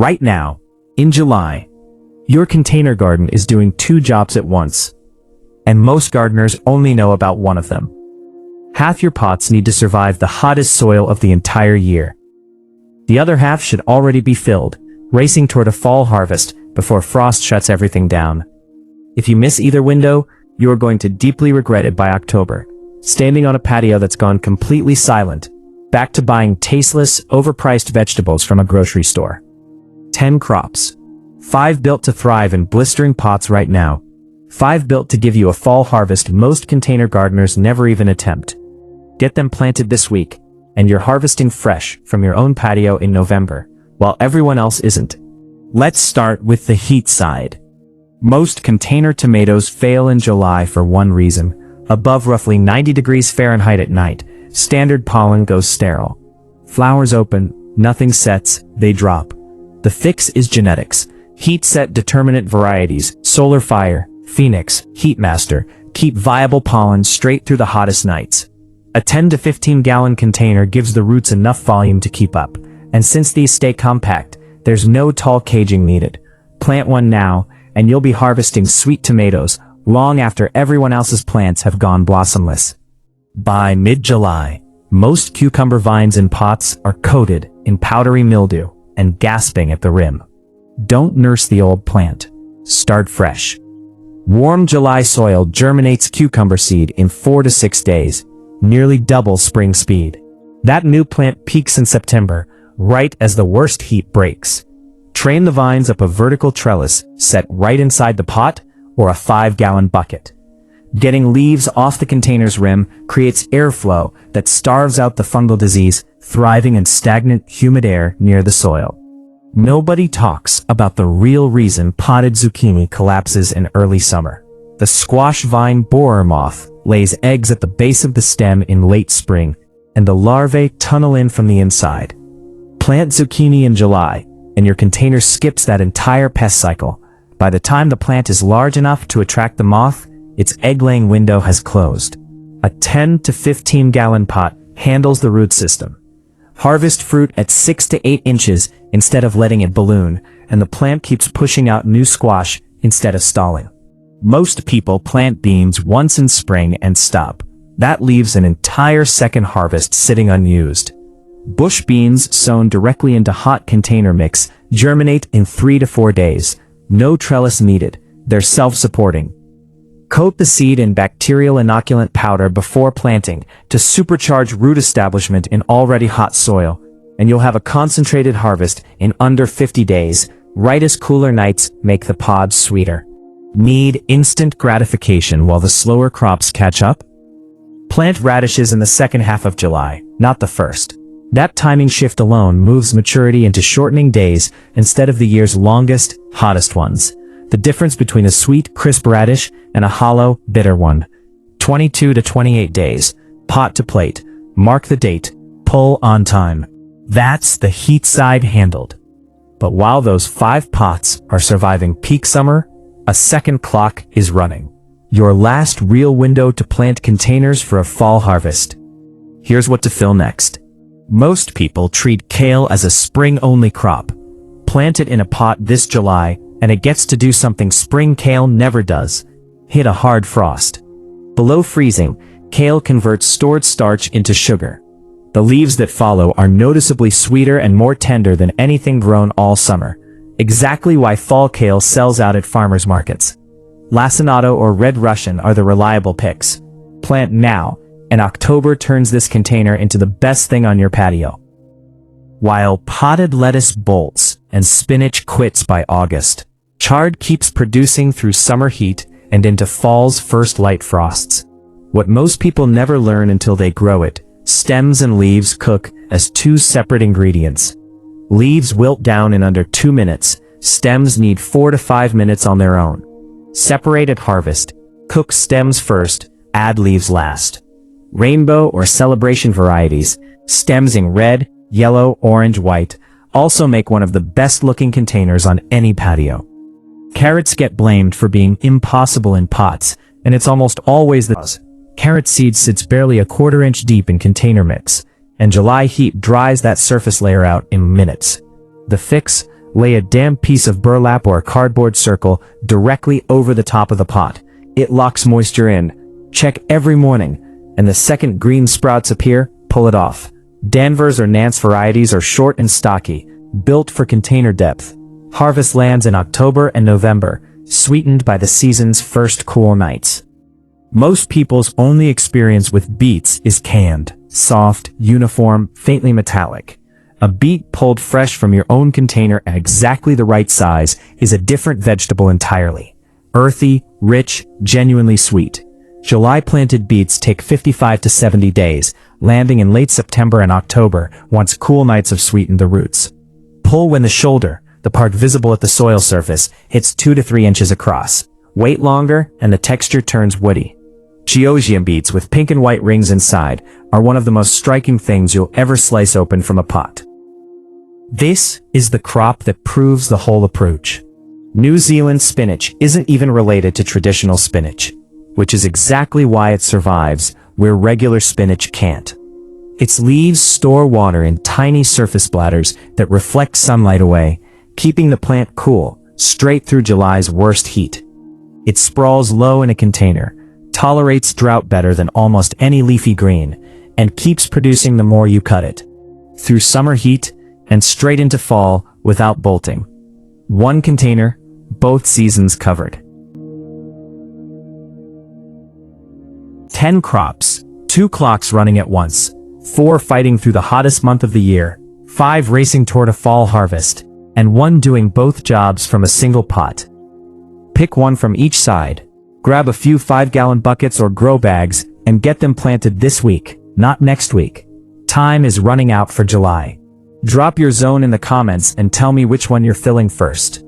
Right now, in July, your container garden is doing two jobs at once, and most gardeners only know about one of them. Half your pots need to survive the hottest soil of the entire year. The other half should already be filled, racing toward a fall harvest before frost shuts everything down. If you miss either window, you are going to deeply regret it by October, standing on a patio that's gone completely silent, back to buying tasteless, overpriced vegetables from a grocery store. 10 crops. 5 built to thrive in blistering pots right now. 5 built to give you a fall harvest most container gardeners never even attempt. Get them planted this week, and you're harvesting fresh from your own patio in November, while everyone else isn't. Let's start with the heat side. Most container tomatoes fail in July for one reason. Above roughly 90 degrees Fahrenheit at night, standard pollen goes sterile. Flowers open, nothing sets, they drop. The fix is genetics. Heat-set determinate varieties, Solar Fire, Phoenix, Heatmaster, keep viable pollen straight through the hottest nights. A 10 to 15 gallon container gives the roots enough volume to keep up, and since these stay compact, there's no tall caging needed. Plant one now, and you'll be harvesting sweet tomatoes long after everyone else's plants have gone blossomless. By mid-July, most cucumber vines in pots are coated in powdery mildew and gasping at the rim. Don't nurse the old plant. Start fresh. Warm July soil germinates cucumber seed in 4 to 6 days, nearly double spring speed. That new plant peaks in September, right as the worst heat breaks. Train the vines up a vertical trellis set right inside the pot or a 5-gallon bucket. Getting leaves off the container's rim creates airflow that starves out the fungal disease thriving in stagnant, humid air near the soil. Nobody talks about the real reason potted zucchini collapses in early summer. The squash vine borer moth lays eggs at the base of the stem in late spring, and the larvae tunnel in from the inside. Plant zucchini in July, and your container skips that entire pest cycle. By the time the plant is large enough to attract the moth, its egg-laying window has closed. A 10 to 15 gallon pot handles the root system. Harvest fruit at 6 to 8 inches instead of letting it balloon, and the plant keeps pushing out new squash instead of stalling. Most people plant beans once in spring and stop. That leaves an entire second harvest sitting unused. Bush beans sown directly into hot container mix germinate in 3 to 4 days. No trellis needed. They're self-supporting. Coat the seed in bacterial inoculant powder before planting to supercharge root establishment in already hot soil, and you'll have a concentrated harvest in under 50 days, right as cooler nights make the pods sweeter. Need instant gratification while the slower crops catch up? Plant radishes in the second half of July, not the first. That timing shift alone moves maturity into shortening days instead of the year's longest, hottest ones. The difference between a sweet, crisp radish and a hollow, bitter one. 22 to 28 days. Pot to plate. Mark the date. Pull on time. That's the heat side handled. But while those 5 pots are surviving peak summer, a second clock is running. Your last real window to plant containers for a fall harvest. Here's what to fill next. Most people treat kale as a spring-only crop. Plant it in a pot this July, and it gets to do something spring kale never does. Hit a hard frost. Below freezing, kale converts stored starch into sugar. The leaves that follow are noticeably sweeter and more tender than anything grown all summer. Exactly why fall kale sells out at farmers markets. Lacinato or Red Russian are the reliable picks. Plant now, and October turns this container into the best thing on your patio. While potted lettuce bolts and spinach quits by August, chard keeps producing through summer heat and into fall's first light frosts. What most people never learn until they grow it, stems and leaves cook as 2 separate ingredients. Leaves wilt down in under 2 minutes, stems need 4 to 5 minutes on their own. Separate at harvest, cook stems first, add leaves last. Rainbow or celebration varieties, stems in red, yellow, orange, white, also make one of the best looking containers on any patio. Carrots get blamed for being impossible in pots, and it's almost always the cause. Carrot seed sits barely a 1/4 inch deep in container mix, and July heat dries that surface layer out in minutes. The fix? Lay a damp piece of burlap or a cardboard circle directly over the top of the pot. It locks moisture in. Check every morning, and the second green sprouts appear, pull it off. Danvers or Nance varieties are short and stocky, built for container depth. Harvest lands in October and November, sweetened by the season's first cool nights. Most people's only experience with beets is canned, soft, uniform, faintly metallic. A beet pulled fresh from your own container at exactly the right size is a different vegetable entirely. Earthy, rich, genuinely sweet. July planted beets take 55 to 70 days, landing in late September and October once cool nights have sweetened the roots. Pull when the shoulder, the part visible at the soil surface, hits 2 to 3 inches across. Wait longer and the texture turns woody. Georgian beets with pink and white rings inside are one of the most striking things you'll ever slice open from a pot. This is the crop that proves the whole approach. New Zealand spinach isn't even related to traditional spinach, which is exactly why it survives where regular spinach can't. Its leaves store water in tiny surface bladders that reflect sunlight away, keeping the plant cool straight through July's worst heat. It sprawls low in a container, tolerates drought better than almost any leafy green, and keeps producing the more you cut it. Through summer heat and straight into fall without bolting. One container, both seasons covered. 10 crops, 2 clocks running at once, 4 fighting through the hottest month of the year, 5 racing toward a fall harvest, and 1 doing both jobs from a single pot. Pick one from each side, grab a few 5-gallon buckets or grow bags, and get them planted this week, not next week. Time is running out for July. Drop your zone in the comments and tell me which one you're filling first.